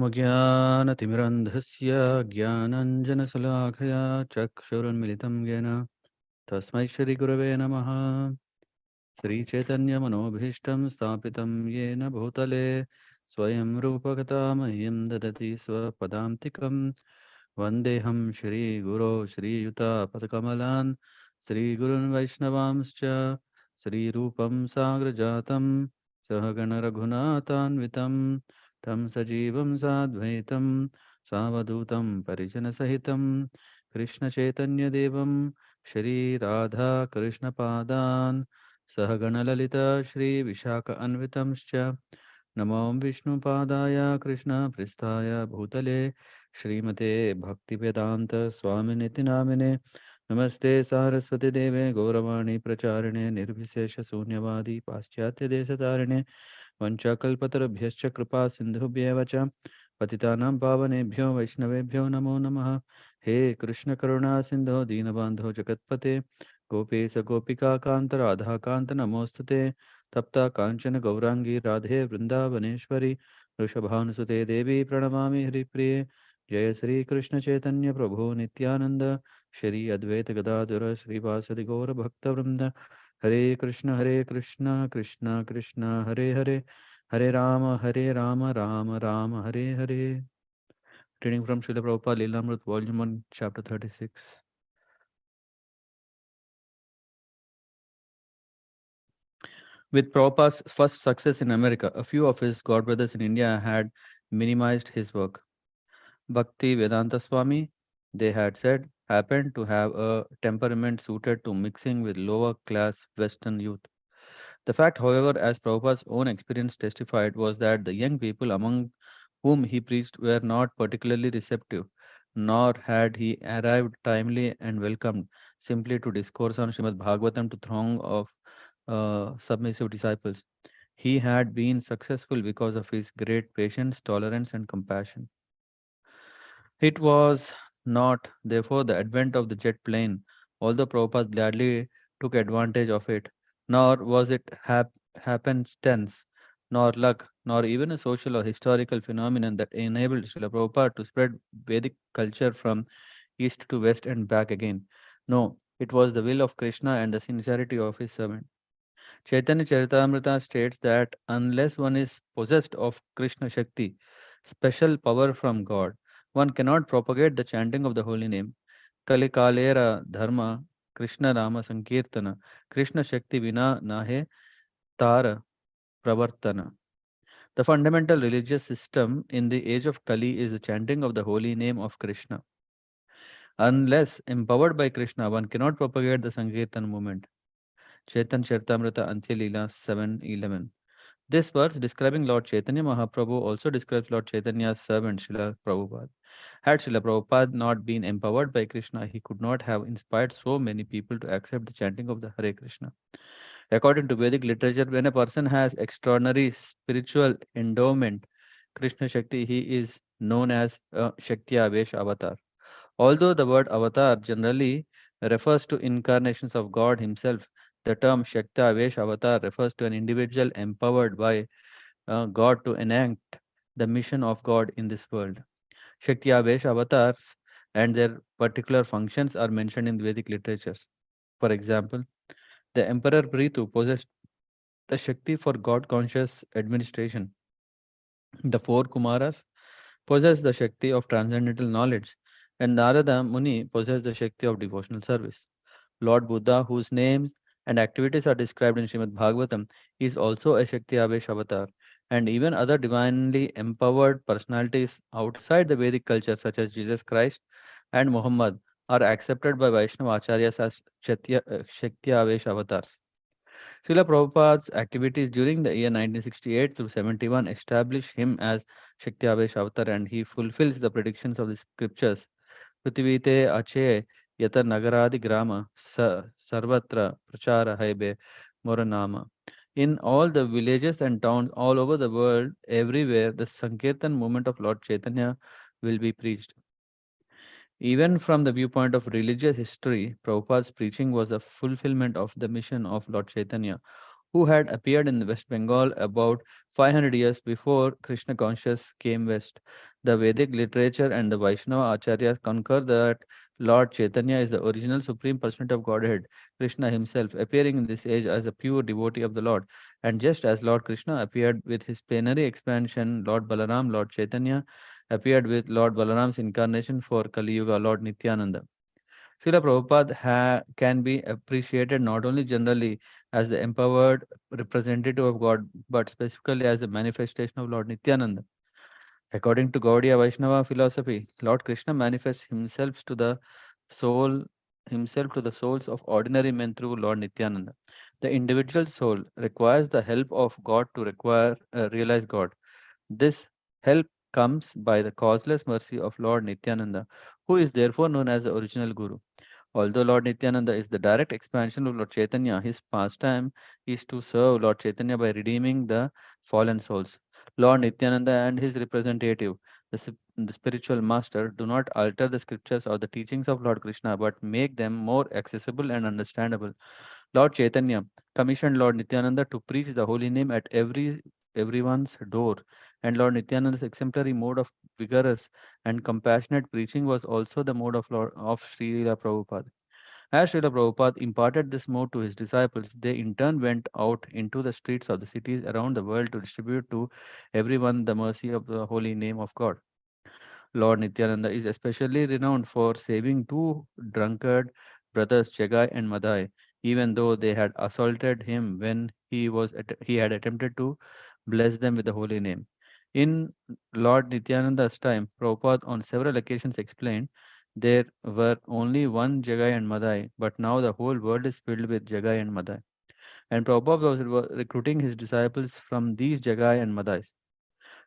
ओमज्ञानतिमिरन्धस्य ज्ञानञ्जनशलाखया चक्षुरुन्मिलितं येन तस्मै श्रीगुरवे नमः। श्रीचैतन्यमनोभीष्टं स्थापितं येन भूतले स्वयं रूपकथा मह्यं ददति स्वपदान्तिकं वन्देऽहं श्रीगुरो श्रीयुतापदकमलान् श्रीगुरुन् वैष्णवांश्च श्रीरूपं साग्रजातं सहगणरघुनाथान्वितं तं सजीवं साद्वैतं सावधूतं परिजनसहितं कृष्णचैतन्यदेवं श्रीराधाकृष्णपादान् सहगणललिता श्रीविशाखान्वितंश्च नमो विष्णुपादाय कृष्णप्रेष्ठाय भूतले श्रीमते भक्तिवेदान्त स्वामिनिति नामिने नमस्ते सारस्वती देवे गौरवाणी प्रचारिणे निर्विशेषशून्यवादी पाश्चात्यदेशतारिणे वञ्चाकल्पतरुभ्यश्च कृपा सिन्धुभ्येव च पतितानां पावनेभ्यो वैष्णवेभ्यो नमो नमः। हे कृष्ण करुणा सिन्धो दीनबन्धो जगत्पते गोपेश गोपिका कान्त राधाकान्त नमोऽस्तुते तप्ता काञ्चन गौरांगी राधे वृन्दावनेश्वरी वृषभानुसुते देवी प्रणमामि हरिप्रिये। जय श्री कृष्ण चैतन्य प्रभु नित्यानंद श्री अद्वैत गदाधर श्रीवासदि गौर भक्तवृंद। हरे Krishna Krishna Krishna Hare Hare Hare Ram Ram Ram Hare Hare. Reading from Śrīla Prabhupāda-līlāmṛta, Volume 1, Chapter 36. With Prabhupada's first success in America, a few of his godbrothers in India had minimized his work. Bhakti Vedanta Swami, they had said, happened to have a temperament suited to mixing with lower class Western youth. The fact, however, as Prabhupada's own experience testified, was that the young people among whom he preached were not particularly receptive, nor had he arrived timely and welcomed simply to discourse on Srimad Bhagavatam to throng of submissive disciples. He had been successful because of his great patience, tolerance, and compassion. It was not, therefore, the advent of the jet plane, although Prabhupada gladly took advantage of it, nor was it happenstance, nor luck, nor even a social or historical phenomenon that enabled Srila Prabhupada to spread Vedic culture from east to west and back again. No, it was the will of Krishna and the sincerity of his servant. Chaitanya Charitamrita states that unless one is possessed of Krishna Shakti, special power from God, one cannot propagate the chanting of the holy name. Kalikalera Dharma Krishna Rama Sankirtana Krishna Shakti Vina Nahe Tara Pravartana. The fundamental religious system in the age of Kali is the chanting of the holy name of Krishna. Unless empowered by Krishna, one cannot propagate the Sankirtan movement. Chaitanya Charitamrita Antya Leela 7:11. This verse describing Lord Chaitanya Mahaprabhu also describes Lord Chaitanya's servant Srila Prabhupada. Had Srila Prabhupada not been empowered by Krishna, he could not have inspired so many people to accept the chanting of the Hare Krishna. According to Vedic literature, when a person has extraordinary spiritual endowment, Krishna Shakti, he is known as a Shakti Avesh avatar. Although the word avatar generally refers to incarnations of God Himself, the term Shakti Avesh avatar refers to an individual empowered by God to enact the mission of God in this world. Shakti Avesh avatars and their particular functions are mentioned in Vedic literatures. For example, the Emperor Prithu possessed the Shakti for God conscious administration. The four Kumaras possess the Shakti of transcendental knowledge, and Narada Muni possess the Shakti of devotional service. Lord Buddha, whose names and activities are described in Srimad Bhagavatam, is also a Shakti Avesh avatar, and even other divinely empowered personalities outside the Vedic culture, such as Jesus Christ and Muhammad, are accepted by Vaishnava Acharyas as Shakti Avesh avatars. Srila Prabhupada's activities during the year 1968 through 71 establish him as Shakti Avesh avatar, and he fulfills the predictions of the scriptures. Prithvite ache yata nagaradi grama sarvatra prachara haibe moranama. In all the villages and towns all over the world, everywhere, the Sankirtan movement of Lord Chaitanya will be preached. Even from the viewpoint of religious history, Prabhupada's preaching was a fulfillment of the mission of Lord Chaitanya. who had appeared in West Bengal about 500 years before Krishna consciousness came west. The Vedic literature and the Vaishnava acharyas concur that Lord Chaitanya is the original supreme personality of Godhead, Krishna himself, appearing in this age as a pure devotee of the Lord. And just as Lord Krishna appeared with his plenary expansion, Lord Balaram, Lord Chaitanya appeared with Lord Balaram's incarnation for Kali Yuga, Lord Nityananda. Srila Prabhupada can be appreciated not only generally as the empowered representative of God, but specifically as a manifestation of Lord Nityananda. According to Gaudiya Vaishnava philosophy, Lord Krishna manifests soul himself to the souls of ordinary men through Lord Nityananda. The individual soul requires the help of God to realize God. This help comes by the causeless mercy of Lord Nityananda, who is therefore known as the original Guru. Although Lord Nityananda is the direct expansion of Lord Chaitanya, his pastime is to serve Lord Chaitanya by redeeming the fallen souls. Lord Nityananda and his representative, the spiritual master, do not alter the scriptures or the teachings of Lord Krishna but make them more accessible and understandable. Lord Chaitanya commissioned Lord Nityananda to preach the holy name at everyone's door, and Lord Nityananda's exemplary mode of vigorous and compassionate preaching was also the mode of Srila Prabhupada. As Srila Prabhupada imparted this mode to his disciples, they in turn went out into the streets of the cities around the world to distribute to everyone the mercy of the holy name of God. Lord Nityananda is especially renowned for saving two drunkard brothers Jagai and Madai, even though they had assaulted him when he had attempted to bless them with the holy name. In Lord Nityananda's time, Prabhupada on several occasions explained there were only one Jagai and Madai, but now the whole world is filled with Jagai and Madai. And Prabhupada was recruiting his disciples from these Jagai and Madais.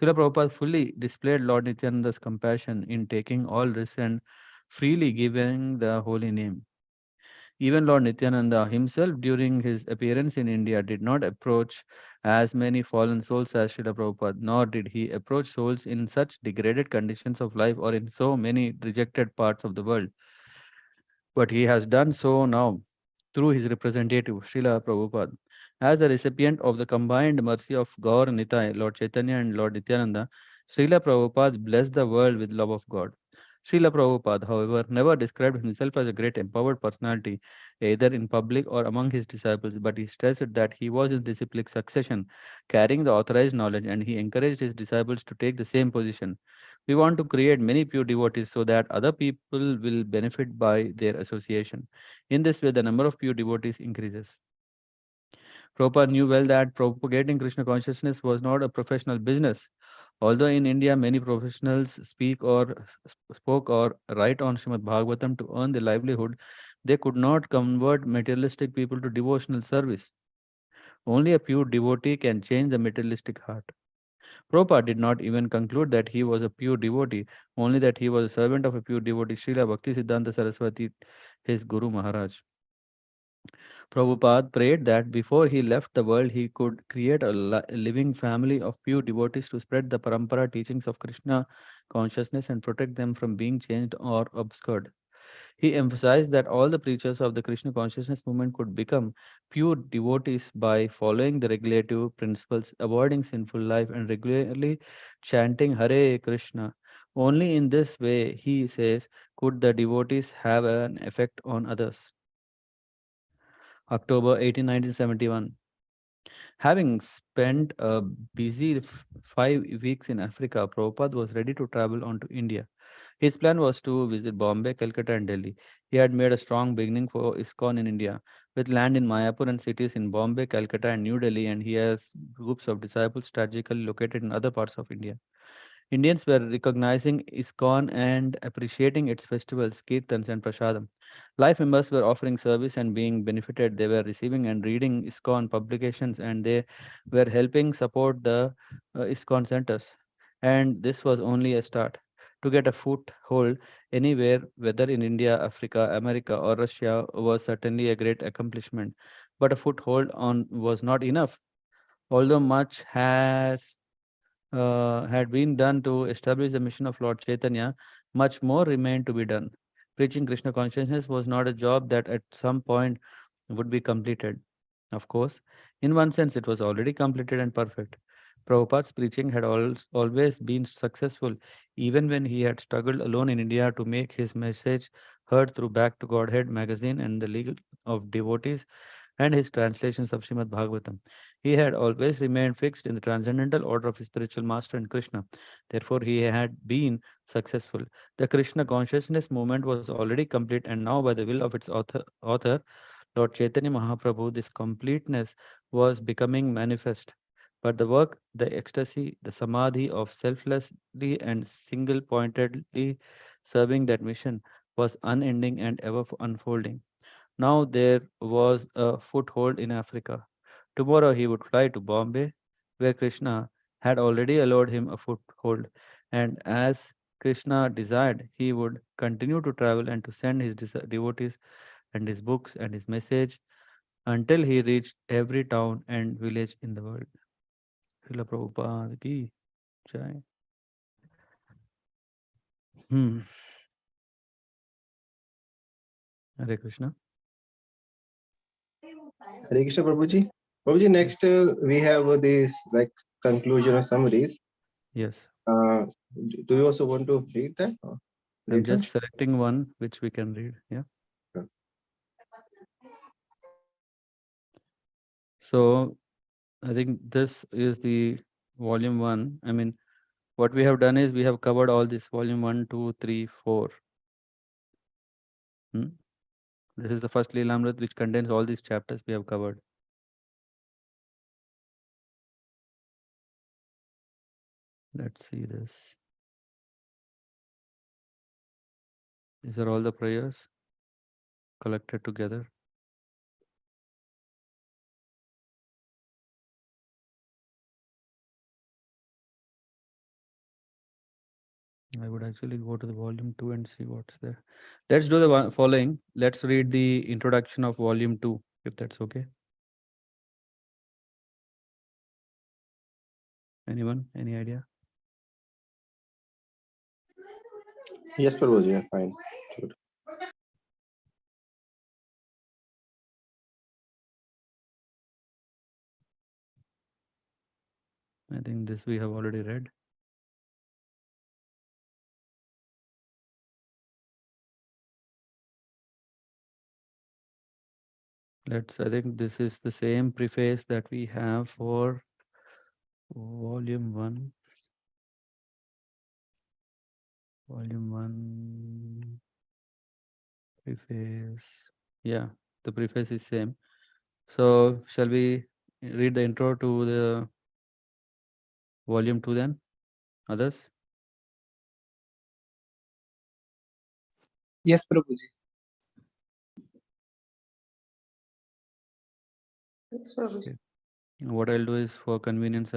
Srila Prabhupada fully displayed Lord Nityananda's compassion in taking all risks and freely giving the holy name. Even Lord Nityananda himself, during his appearance in India, did not approach as many fallen souls as Srila Prabhupada, nor did he approach souls in such degraded conditions of life or in so many rejected parts of the world. But he has done so now through his representative, Srila Prabhupada. As the recipient of the combined mercy of Gaur Nitai, Lord Chaitanya and Lord Nityananda, Srila Prabhupada blessed the world with love of God. Srila Prabhupada, however, never described himself as a great empowered personality, either in public or among his disciples, but he stressed that he was in disciplic succession, carrying the authorized knowledge, and he encouraged his disciples to take the same position. We want to create many pure devotees so that other people will benefit by their association. In this way, the number of pure devotees increases. Prabhupada knew well that propagating Krishna consciousness was not a professional business. Although in India many professionals spoke or write on Srimad Bhagavatam to earn their livelihood, they could not convert materialistic people to devotional service. Only a pure devotee can change the materialistic heart. Prabhupada did not even conclude that he was a pure devotee, only that he was a servant of a pure devotee, Srila Bhakti Siddhanta Saraswati, his Guru Maharaj. Prabhupada prayed that before he left the world, he could create a living family of pure devotees to spread the parampara teachings of Krishna consciousness and protect them from being changed or obscured. He emphasized that all the preachers of the Krishna consciousness movement could become pure devotees by following the regulative principles, avoiding sinful life, and regularly chanting Hare Krishna. Only in this way, he says, could the devotees have an effect on others. October 18, 1971. Having spent a busy 5 weeks in Africa, Prabhupada was ready to travel on to India. His plan was to visit Bombay, Calcutta, and Delhi. He had made a strong beginning for ISKCON in India, with land in Mayapur and cities in Bombay, Calcutta, and New Delhi, and he has groups of disciples strategically located in other parts of India. Indians were recognizing ISKCON and appreciating its festivals, kirtans, and prasadam. Life members were offering service and being benefited. They were receiving and reading ISKCON publications, and they were helping support the ISKCON centers. And this was only a start. To get a foothold anywhere, whether in India, Africa, America, or Russia, was certainly a great accomplishment. But a foothold on was not enough. Although much had been done to establish the mission of Lord Chaitanya, much more remained to be done. Preaching Krishna consciousness was not a job that at some point would be completed. Of course, In one sense, it was already completed and perfect. Prabhupada's preaching had always been successful, even when he had struggled alone in India to make his message heard through Back to Godhead magazine and the League of Devotees and his translations of Srimad Bhagavatam. He had always remained fixed in the transcendental order of his spiritual master and Krishna. Therefore, he had been successful. The Krishna consciousness movement was already complete, and now, by the will of its author Lord Chaitanya Mahaprabhu, this completeness was becoming manifest. But the work, the ecstasy, the samadhi of selflessly and single pointedly serving that mission was unending and ever unfolding. Now there was a foothold in Africa. Tomorrow he would fly to Bombay, where Krishna had already allowed him a foothold. And as Krishna desired, he would continue to travel and to send his devotees and his books and his message until he reached every town and village in the world. Srila Prabhupada ki jai. Hmm. Hare Krishna. Hare Krishna Prabhuji. Prabhuji, next we have this like conclusion or summaries. Yes. Do you also want to read that I'm later? just selecting one which we can read. Yeah. Sure. So I think this is the volume one. I mean, what we have done is we have covered all this volume 1, 2, 3, 4. Hmm? This is the first Līlāmṛta which contains all these chapters we have covered. Let's see this. These are all the prayers collected together. I would actually go to the volume 2 and see what's there. Let's do the following. Let's read the introduction of volume 2, if that's okay. Anyone? Any idea? Yes, Prabhuji, yeah, fine. Good. I think this we have already read. I think this is the same preface that we have for volume 1. Volume 1 preface. Yeah, the preface is same. So shall we read the intro to the volume 2 then? Others? Yes, Prabhuji. Okay. What I'll do is for convenience,